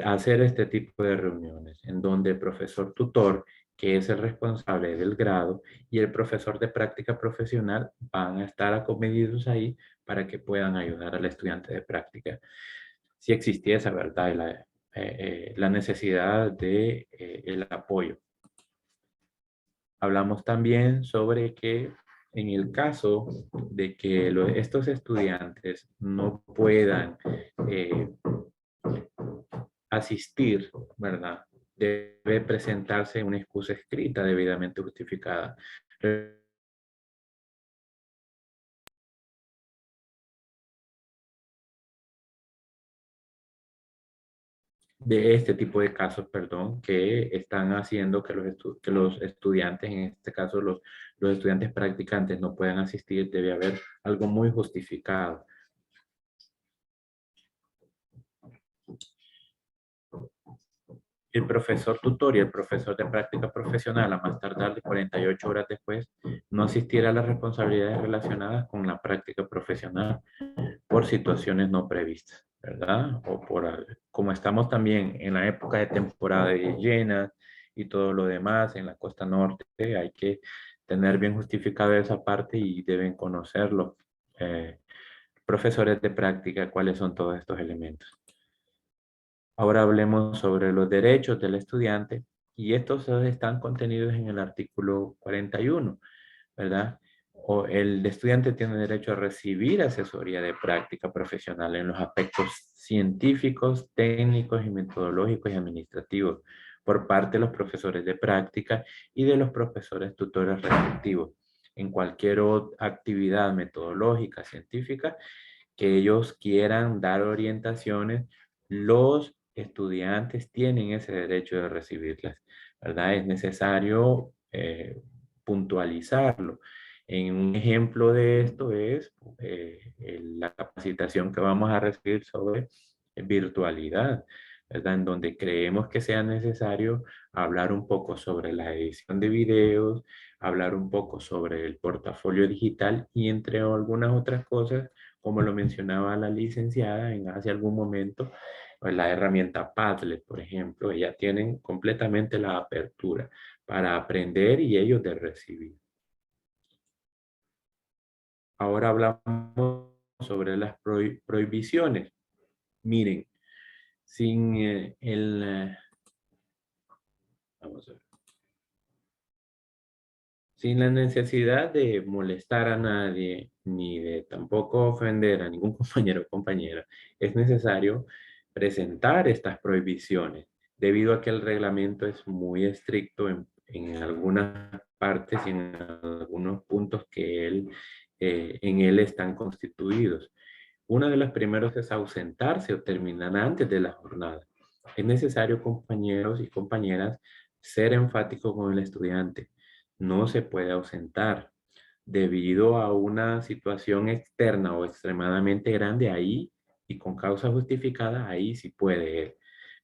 hacer este tipo de reuniones en donde el profesor tutor, que es el responsable del grado, y el profesor de práctica profesional van a estar acomedidos ahí para que puedan ayudar al estudiante de práctica. Si existiese, ¿verdad?, la necesidad de el apoyo. Hablamos también sobre que en el caso de que estos estudiantes no puedan asistir, ¿verdad?, debe presentarse una excusa escrita debidamente justificada. De este tipo de casos, perdón, que están haciendo que los estudiantes, en este caso los estudiantes practicantes, no puedan asistir. Debe haber algo muy justificado. El profesor tutor y el profesor de práctica profesional, a más tardar de 48 horas después, no asistirá a las responsabilidades relacionadas con la práctica profesional por situaciones no previstas, ¿verdad? O como estamos también en la época de temporada de llenas y todo lo demás en la costa norte, hay que tener bien justificada esa parte y deben conocer los profesores de práctica cuáles son todos estos elementos. Ahora hablemos sobre los derechos del estudiante, y estos están contenidos en el artículo 41, ¿verdad? El estudiante tiene derecho a recibir asesoría de práctica profesional en los aspectos científicos, técnicos y metodológicos y administrativos por parte de los profesores de práctica y de los profesores tutores respectivos en cualquier actividad metodológica, científica, que ellos quieran dar orientaciones. Los estudiantes tienen ese derecho de recibirlas, ¿verdad? Es necesario puntualizarlo. Un ejemplo de esto es la capacitación que vamos a recibir sobre virtualidad, ¿verdad?, en donde creemos que sea necesario hablar un poco sobre la edición de videos, hablar un poco sobre el portafolio digital y entre algunas otras cosas, como lo mencionaba la licenciada hace algún momento, pues la herramienta Padlet, por ejemplo, ellas tienen completamente la apertura para aprender y ellos de recibir. Ahora hablamos sobre las prohibiciones. Miren, sin vamos a ver. Sin la necesidad de molestar a nadie, ni de tampoco ofender a ningún compañero o compañera, es necesario presentar estas prohibiciones, debido a que el reglamento es muy estricto en algunas partes y en algunos puntos que en él están constituidos. Uno de los primeros es ausentarse o terminar antes de la jornada. Es necesario, compañeros y compañeras, ser enfático con el estudiante. No se puede ausentar debido a una situación externa o extremadamente grande ahí y con causa justificada, ahí sí puede él.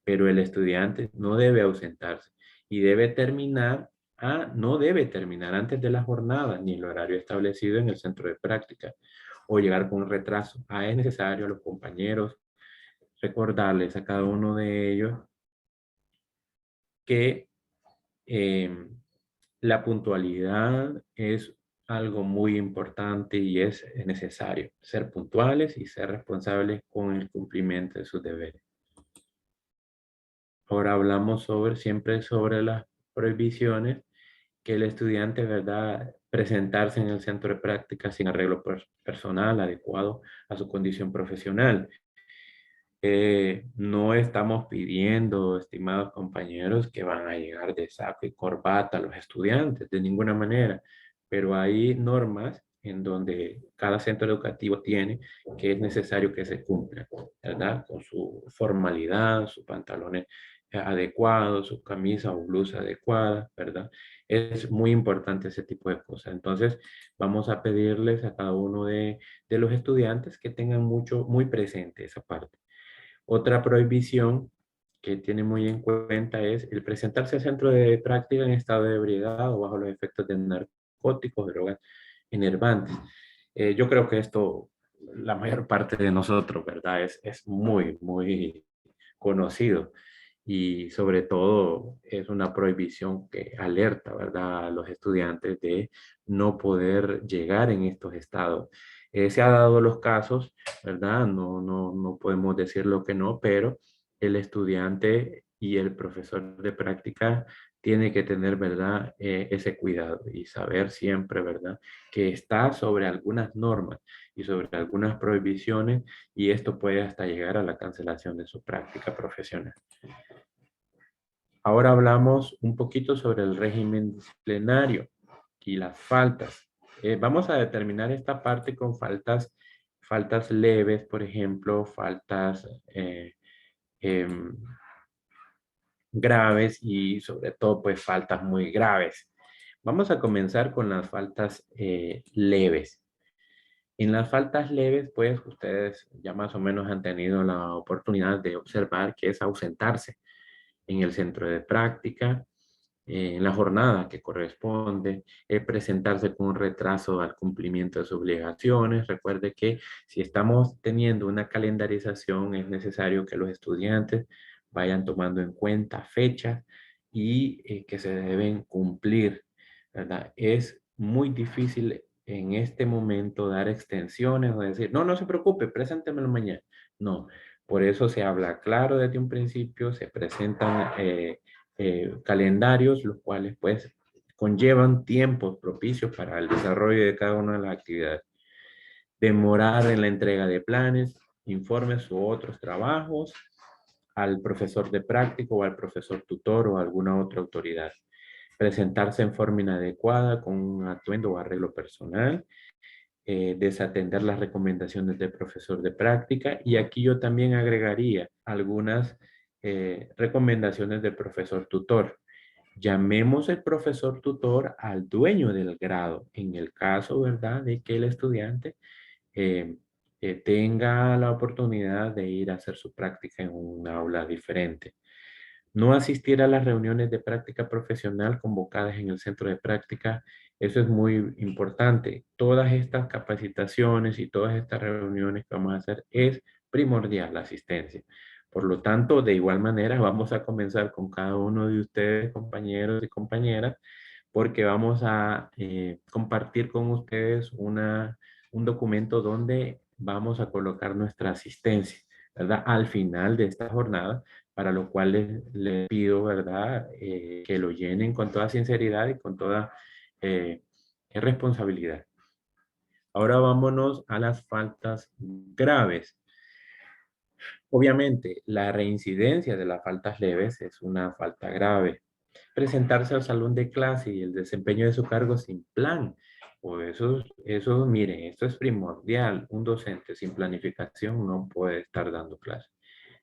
Pero el estudiante no debe ausentarse y debe terminar, no debe terminar antes de la jornada ni el horario establecido en el centro de práctica o llegar con retraso. Es necesario a los compañeros recordarles a cada uno de ellos que la puntualidad es algo muy importante y es necesario ser puntuales y ser responsables con el cumplimiento de sus deberes. Ahora hablamos siempre sobre las prohibiciones que el estudiante, ¿verdad?, presentarse en el centro de práctica sin arreglo personal adecuado a su condición profesional. No estamos pidiendo, estimados compañeros, que van a llegar de saco y corbata los estudiantes, de ninguna manera, pero hay normas en donde cada centro educativo tiene que es necesario que se cumplan, ¿verdad? Con su formalidad, sus pantalones adecuados, su camisa o blusa adecuada, ¿verdad? Es muy importante ese tipo de cosas. Entonces, vamos a pedirles a cada uno de los estudiantes que tengan muy presente esa parte. Otra prohibición que tiene muy en cuenta es el presentarse al centro de práctica en estado de ebriedad o bajo los efectos de narcóticos, drogas enervantes. Yo creo que esto, la mayor parte de nosotros, ¿verdad? Es muy, muy conocido y sobre todo es una prohibición que alerta, ¿verdad?, a los estudiantes de no poder llegar en estos estados. Se ha dado los casos, ¿verdad? No podemos decir lo que no, pero el estudiante y el profesor de práctica tiene que tener, ¿verdad?, ese cuidado y saber siempre, ¿verdad?, que está sobre algunas normas y sobre algunas prohibiciones y esto puede hasta llegar a la cancelación de su práctica profesional. Ahora hablamos un poquito sobre el régimen disciplinario y las faltas. Vamos a determinar esta parte con faltas leves, por ejemplo, faltas graves y sobre todo pues faltas muy graves. Vamos a comenzar con las faltas leves. En las faltas leves, pues ustedes ya más o menos han tenido la oportunidad de observar que es ausentarse en el centro de práctica, en la jornada que corresponde, presentarse con un retraso al cumplimiento de sus obligaciones. Recuerde que si estamos teniendo una calendarización, es necesario que los estudiantes vayan tomando en cuenta fechas y que se deben cumplir, ¿verdad? Es muy difícil en este momento dar extensiones o decir, no se preocupe, preséntemelo mañana. No, por eso se habla claro desde un principio, se presentan calendarios, los cuales pues conllevan tiempos propicios para el desarrollo de cada una de las actividades. Demorar en la entrega de planes, informes u otros trabajos al profesor de práctico o al profesor tutor o a alguna otra autoridad. Presentarse en forma inadecuada con un atuendo o arreglo personal. Desatender las recomendaciones del profesor de práctica. Y aquí yo también agregaría algunas recomendaciones del profesor tutor. Llamemos el profesor tutor al dueño del grado, en el caso, ¿verdad?, de que el estudiante tenga la oportunidad de ir a hacer su práctica en un aula diferente. No asistir a las reuniones de práctica profesional convocadas en el centro de práctica, eso es muy importante. Todas estas capacitaciones y todas estas reuniones que vamos a hacer es primordial la asistencia. Por lo tanto, de igual manera, vamos a comenzar con cada uno de ustedes, compañeros y compañeras, porque vamos a compartir con ustedes un documento donde vamos a colocar nuestra asistencia, ¿verdad?, al final de esta jornada, para lo cual les pido, ¿verdad?, que lo llenen con toda sinceridad y con toda responsabilidad. Ahora vámonos a las faltas graves. Obviamente, la reincidencia de las faltas leves es una falta grave. Presentarse al salón de clase y el desempeño de su cargo sin plan. O eso, miren, esto es primordial. Un docente sin planificación no puede estar dando clase.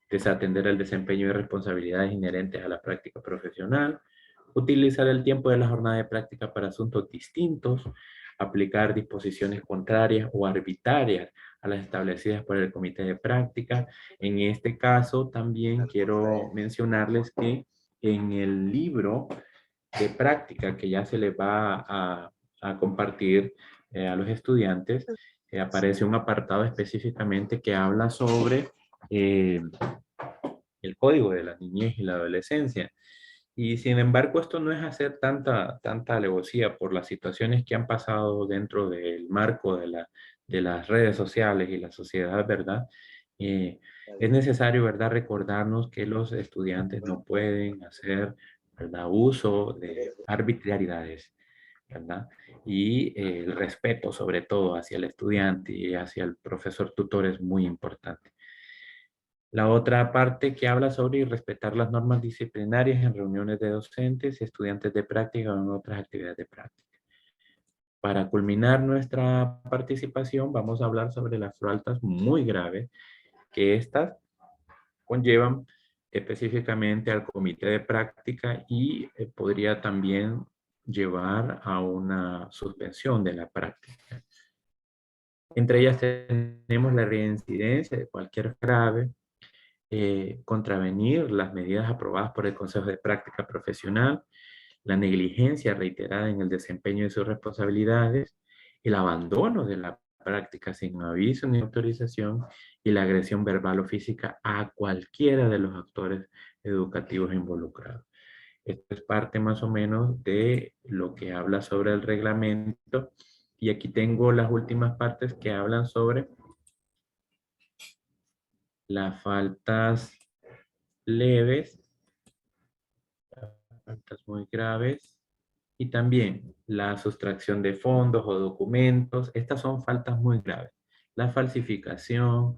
Desatender el desempeño y responsabilidades inherentes a la práctica profesional. Utilizar el tiempo de la jornada de práctica para asuntos distintos. Aplicar disposiciones contrarias o arbitrarias a las establecidas por el comité de práctica. En este caso, también quiero mencionarles que en el libro de práctica que ya se les va a compartir a los estudiantes, aparece un apartado específicamente que habla sobre el código de la niñez y la adolescencia. Y sin embargo, esto no es hacer tanta alevosía por las situaciones que han pasado dentro del marco de las redes sociales y la sociedad, ¿verdad? Es necesario, ¿verdad?, recordarnos que los estudiantes no pueden hacer, ¿verdad?, uso de arbitrariedades, ¿verdad? Y el respeto, sobre todo, hacia el estudiante y hacia el profesor tutor es muy importante. La otra parte que habla sobre respetar las normas disciplinarias en reuniones de docentes y estudiantes de práctica o en otras actividades de práctica. Para culminar nuestra participación, vamos a hablar sobre las faltas muy graves que estas conllevan específicamente al comité de práctica y podría también llevar a una suspensión de la práctica. Entre ellas tenemos la reincidencia de cualquier grave, contravenir las medidas aprobadas por el Consejo de Práctica Profesional, la negligencia reiterada en el desempeño de sus responsabilidades, el abandono de la práctica sin aviso ni autorización y la agresión verbal o física a cualquiera de los actores educativos involucrados. Esto es parte más o menos de lo que habla sobre el reglamento y aquí tengo las últimas partes que hablan sobre las faltas leves, faltas muy graves, y también la sustracción de fondos o documentos. Estas son faltas muy graves. La falsificación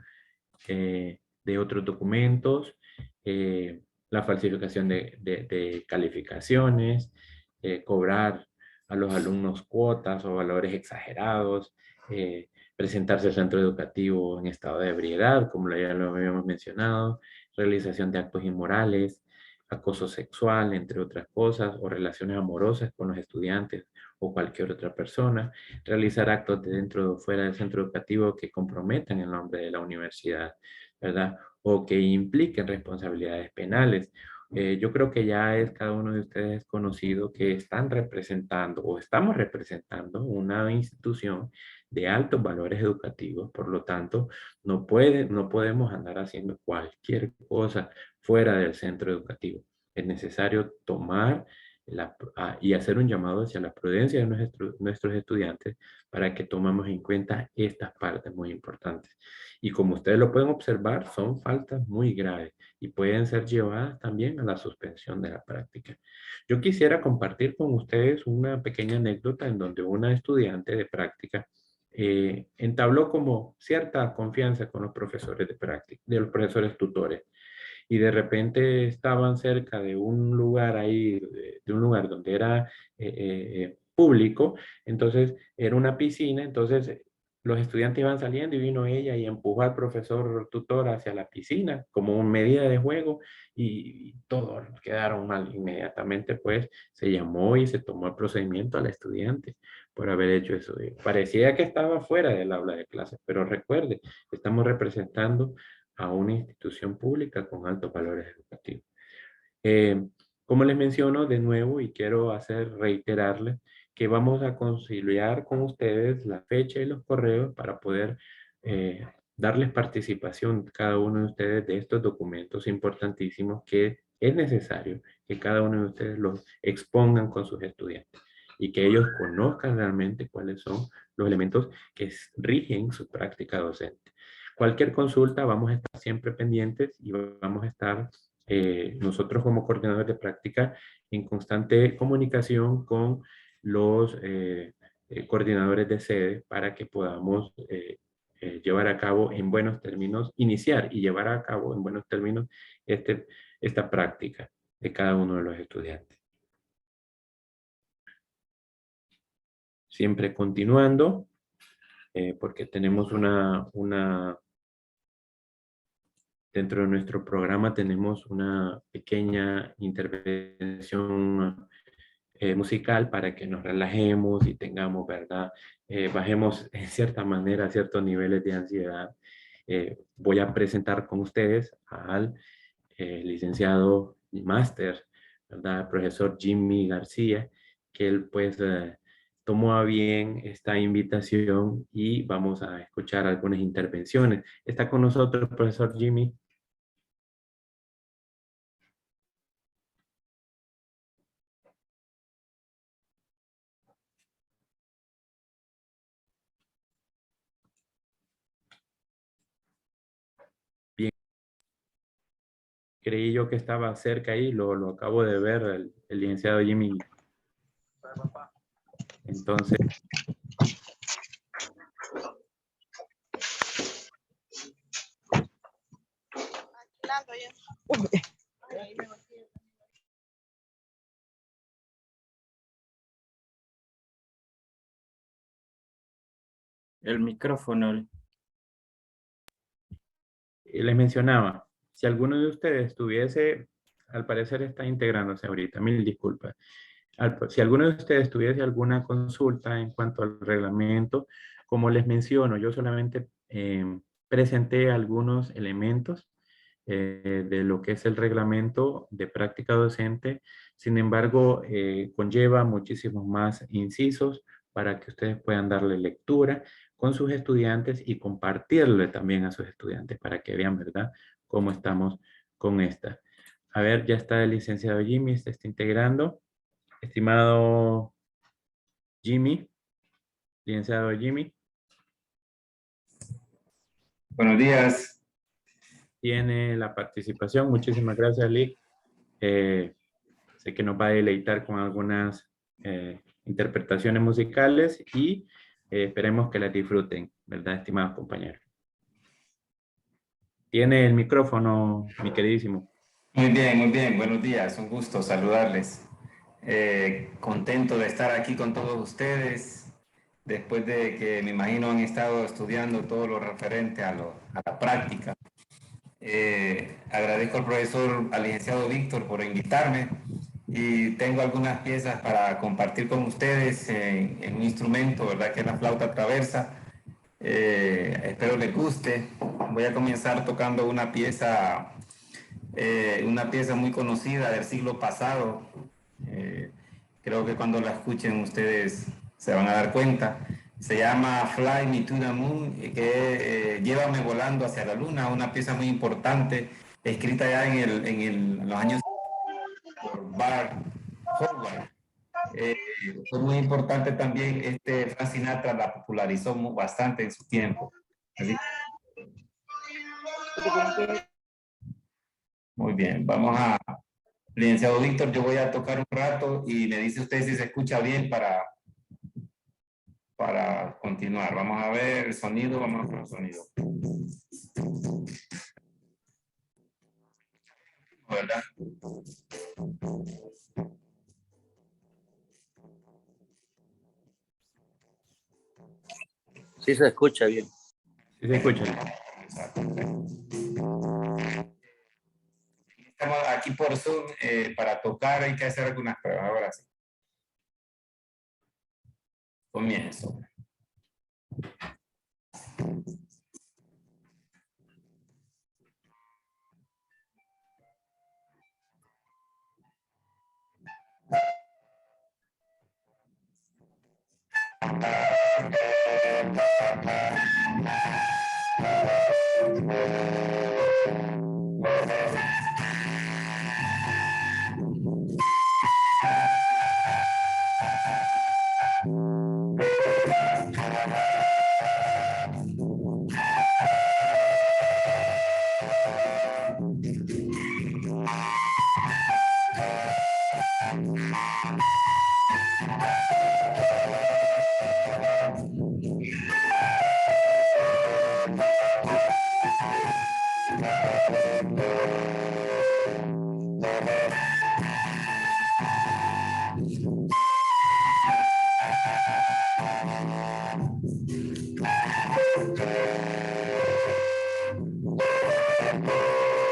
de otros documentos, la falsificación de calificaciones, cobrar a los alumnos cuotas o valores exagerados, presentarse al centro educativo en estado de ebriedad, como ya lo habíamos mencionado, realización de actos inmorales, acoso sexual, entre otras cosas, o relaciones amorosas con los estudiantes o cualquier otra persona, realizar actos de dentro o fuera del centro educativo que comprometan el nombre de la universidad, ¿verdad? O que impliquen responsabilidades penales. Yo creo que ya es cada uno de ustedes conocido que están representando o estamos representando una institución de altos valores educativos, por lo tanto, no podemos andar haciendo cualquier cosa fuera del centro educativo. Es necesario tomar y hacer un llamado hacia la prudencia de nuestros estudiantes para que tomemos en cuenta estas partes muy importantes. Y como ustedes lo pueden observar, son faltas muy graves y pueden ser llevadas también a la suspensión de la práctica. Yo quisiera compartir con ustedes una pequeña anécdota en donde una estudiante de práctica entabló como cierta confianza con los profesores de práctica, de los profesores tutores. Y de repente estaban cerca de un lugar ahí, de un lugar donde era público, entonces era una piscina, entonces los estudiantes iban saliendo y vino ella y empujó al profesor tutor hacia la piscina como medida de juego y todos quedaron mal. Inmediatamente pues se llamó y se tomó el procedimiento al estudiante por haber hecho eso. Parecía que estaba fuera del aula de clases, pero recuerde, estamos representando a una institución pública con altos valores educativos. Como les menciono de nuevo y quiero reiterarles que vamos a conciliar con ustedes la fecha y los correos para poder darles participación cada uno de ustedes de estos documentos importantísimos que es necesario que cada uno de ustedes los expongan con sus estudiantes y que ellos conozcan realmente cuáles son los elementos que rigen su práctica docente. Cualquier consulta vamos a estar siempre pendientes y vamos a estar nosotros como coordinadores de práctica en constante comunicación con los coordinadores de sede para que podamos llevar a cabo en buenos términos, iniciar y llevar a cabo en buenos términos esta práctica de cada uno de los estudiantes. Siempre continuando, porque tenemos dentro de nuestro programa tenemos una pequeña intervención musical para que nos relajemos y tengamos, ¿verdad? Bajemos en cierta manera ciertos niveles de ansiedad. Voy a presentar con ustedes al licenciado y máster, ¿verdad? Profesor Jimmy García, que él pues tomó a bien esta invitación y vamos a escuchar algunas intervenciones. Está con nosotros el profesor Jimmy. Bien. Creí yo que estaba cerca ahí, lo acabo de ver, el licenciado Jimmy. Entonces... El micrófono. Les mencionaba, si alguno de ustedes tuviese, al parecer está integrándose ahorita, mil disculpas. Si alguno de ustedes tuviese alguna consulta en cuanto al reglamento, como les menciono, yo solamente presenté algunos elementos de lo que es el reglamento de práctica docente. Sin embargo, conlleva muchísimos más incisos para que ustedes puedan darle lectura con sus estudiantes y compartirle también a sus estudiantes para que vean, ¿verdad?, cómo estamos con esta. A ver, ya está el licenciado Jimmy, se está integrando. Estimado Jimmy, licenciado Jimmy. Buenos días. Tiene la participación. Muchísimas gracias, Lick. Sé que nos va a deleitar con algunas interpretaciones musicales y esperemos que las disfruten, ¿verdad, estimados compañeros? Tiene el micrófono, mi queridísimo. Muy bien, muy bien. Buenos días. Un gusto saludarles. Contento de estar aquí con todos ustedes después de que me imagino han estado estudiando todo lo referente a la práctica. Agradezco al profesor, al licenciado Víctor por invitarme y tengo algunas piezas para compartir con ustedes en un instrumento, ¿verdad?, que es la flauta traversa. Espero les guste. Voy a comenzar tocando una pieza muy conocida del siglo pasado. Creo que cuando la escuchen ustedes se van a dar cuenta. Se llama Fly Me to the Moon, que Llévame volando hacia la luna, una pieza muy importante, escrita ya en los años por Bart Howard. Fue muy importante también, Frank Sinatra la popularizó bastante en su tiempo. Así. Muy bien, vamos a... Licenciado Víctor, yo voy a tocar un rato y me dice usted si se escucha bien para continuar. Vamos a ver el sonido, vamos a ver el sonido. ¿Verdad? Sí se escucha bien. Sí se escucha. Estamos aquí por Zoom para tocar, hay que hacer algunas pruebas. Ahora sí. Comienzo.